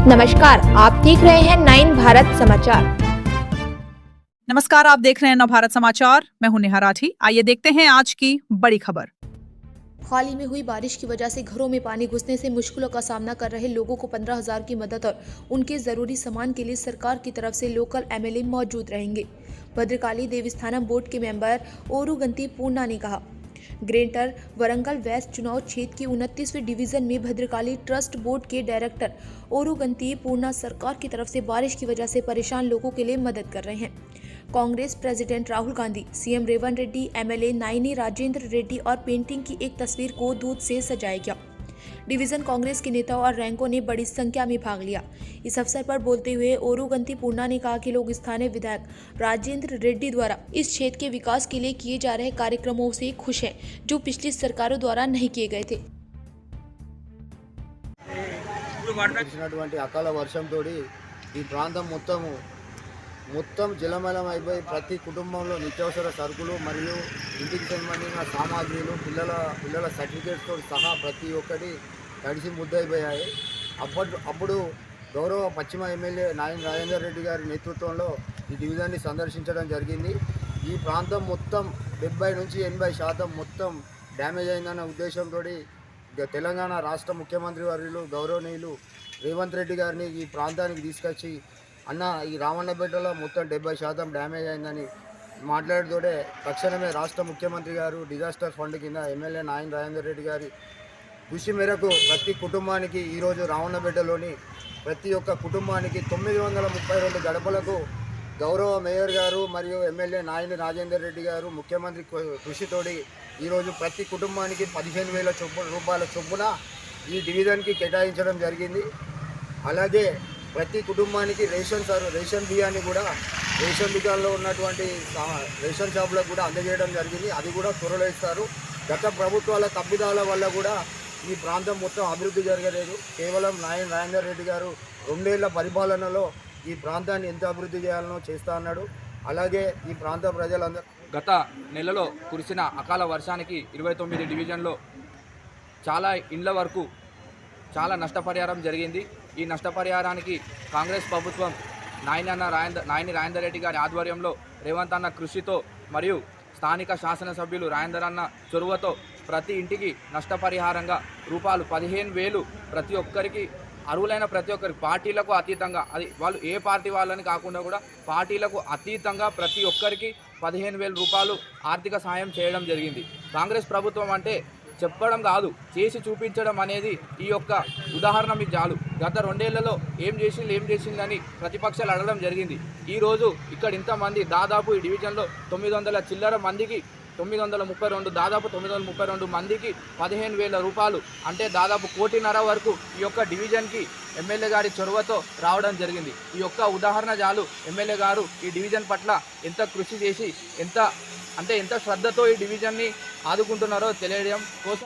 नमस्कार, आप देख रहे हैं 9 भारत समाचार। नमस्कार, आप देख रहे हैं नव भारत समाचार। मैं हूं नेहा राठी। आइए देखते हैं आज की बड़ी खबर। हाल ही में हुई बारिश की वजह से घरों में पानी घुसने से मुश्किलों का सामना कर रहे लोगों को 15,000 की मदद और उनके जरूरी सामान के लिए सरकार की तरफ से लोकल एमएलए मौजूद रहेंगे। भद्रकाली देवस्थानम बोर्ड के मेंबर ओरुगंती पूर्णा ने कहा। ग्रेटर वरंगल वेस्ट चुनाव क्षेत्र की 29वें डिवीजन में भद्रकाली ट्रस्ट बोर्ड के डायरेक्टर ओरुगंती पूर्णा सरकार की तरफ से बारिश की वजह से परेशान लोगों के लिए मदद कर रहे हैं। Congress president Rahul Gandhi, CM Revanth Reddy, MLA Naini Rajender Reddy और पेंटिंग की एक तस्वीर को दूध से सजाया गया। डिवीजन कांग्रेस के नेताओं और रैंकों ने बड़ी संख्या में भाग लिया। इस अवसर पर बोलते हुए ओरुगंती पूर्णा ने कहा कि लोग स्थानीय विधायक राजेंद्र रेड्डी द्वारा इस क्षेत्र के विकास के लिए किए जा रहे कार्यक्रमों से खुश हैं, जो पिछली सरकारों द्वारा नहीं किए गए थे। అకాల వర్షంతో ఈ ప్రాంతం మొత్తం జలమయం అయిపోయి ప్రతి కుటుంబంలో నిత్యావసర సరుకులు మరియు ఇంటికి సంబంధించిన సామాగ్రిలు పిల్లల సర్టిఫికేట్స్తో సహా ప్రతి ఒక్కటి తడిసి ముద్దయిపోయాయి. అప్పుడు గౌరవ పశ్చిమ ఎమ్మెల్యే నాయని రాజేందర్ రెడ్డి గారి నేతృత్వంలో ఈ డివిజన్ని సందర్శించడం జరిగింది. ఈ ప్రాంతం మొత్తం 70 నుంచి 80% మొత్తం డ్యామేజ్ అయిందన్న ఉద్దేశంతో తెలంగాణ రాష్ట్ర ముఖ్యమంత్రి వర్యులు గౌరవనీయులు రేవంత్ రెడ్డి గారిని ఈ ప్రాంతానికి తీసుకొచ్చి అన్న ఈ రామన్నపేటలో మొత్తం 70% డ్యామేజ్ అయిందని మాట్లాడుతూనే తక్షణమే రాష్ట్ర ముఖ్యమంత్రి గారు డిజాస్టర్ ఫండ్ కింద ఎమ్మెల్యే నాయని రాజేందర్ రెడ్డి గారి కృషి మేరకు ప్రతి కుటుంబానికి ఈరోజు రామన్నపేటలోని ప్రతి ఒక్క కుటుంబానికి 932 గడపలకు గౌరవ మేయర్ గారు మరియు ఎమ్మెల్యే నాయని రాజేందర్ రెడ్డి గారు ముఖ్యమంత్రి కృషితోటి ఈరోజు ప్రతి కుటుంబానికి 15,000 రూపాయల చొప్పున ఈ డివిజన్కి కేటాయించడం జరిగింది. అలాగే ప్రతి కుటుంబానికి రేషన్ బియ్యాన్ని కూడా రేషన్ బియ్యాల్లో ఉన్నటువంటి రేషన్ షాపులకు కూడా అందజేయడం జరిగింది. అది కూడా త్వరలో ఇస్తారు. గత ప్రభుత్వాల తప్పిదాల వల్ల కూడా ఈ ప్రాంతం మొత్తం అభివృద్ధి జరగలేదు. కేవలం నాయని రాజేందర్ రెడ్డి గారు 2 ఏళ్ల పరిపాలనలో ఈ ప్రాంతాన్ని ఎంత అభివృద్ధి చేయాలనో చేస్తా అన్నాడు. అలాగే ఈ ప్రాంత ప్రజలందరూ గత నెలలో కురిసిన అకాల వర్షానికి 29 డివిజన్లో చాలా ఇండ్ల వరకు చాలా నష్టపరిహారం జరిగింది. ఈ నష్టపరిహారానికి కాంగ్రెస్ ప్రభుత్వం నాయని రాజేందర్ రెడ్డి గారి ఆధ్వర్యంలో రేవంత్ అన్న కృషితో మరియు స్థానిక శాసనసభ్యులు రాజేందర్ అన్న చొరవతో ప్రతి ఇంటికి నష్టపరిహారంగా రూపాయలు 15,000 ప్రతి ఒక్కరికి అర్హులైన ప్రతి ఒక్కరికి పార్టీలకు అతీతంగా, అది వాళ్ళు ఏ పార్టీ వాళ్ళని కాకుండా కూడా పార్టీలకు అతీతంగా ప్రతి ఒక్కరికి 15,000 రూపాయలు ఆర్థిక సాయం చేయడం జరిగింది. కాంగ్రెస్ ప్రభుత్వం అంటే చెప్పడం కాదు, చేసి చూపించడం అనేది ఈ యొక్క ఉదాహరణ మీకు చాలు. గత 2 ఏళ్లలో ఏం చేసిందని ప్రతిపక్షాలు అడగడం జరిగింది. ఈరోజు ఇక్కడ ఇంతమంది దాదాపు ఈ డివిజన్లో 900 చిల్లర మందికి 932 మందికి 15,000 రూపాయలు అంటే దాదాపు 1,50,00,000 వరకు ఈ యొక్క డివిజన్కి ఎమ్మెల్యే గారి చొరవతో రావడం జరిగింది. ఈ యొక్క ఉదాహరణ చాలు ఎమ్మెల్యే గారు ఈ డివిజన్ పట్ల ఎంత కృషి చేసి ఎంత శ్రద్ధతో ఈ డివిజన్ని ఆదుకుంటున్నారో తెలియడం కోసం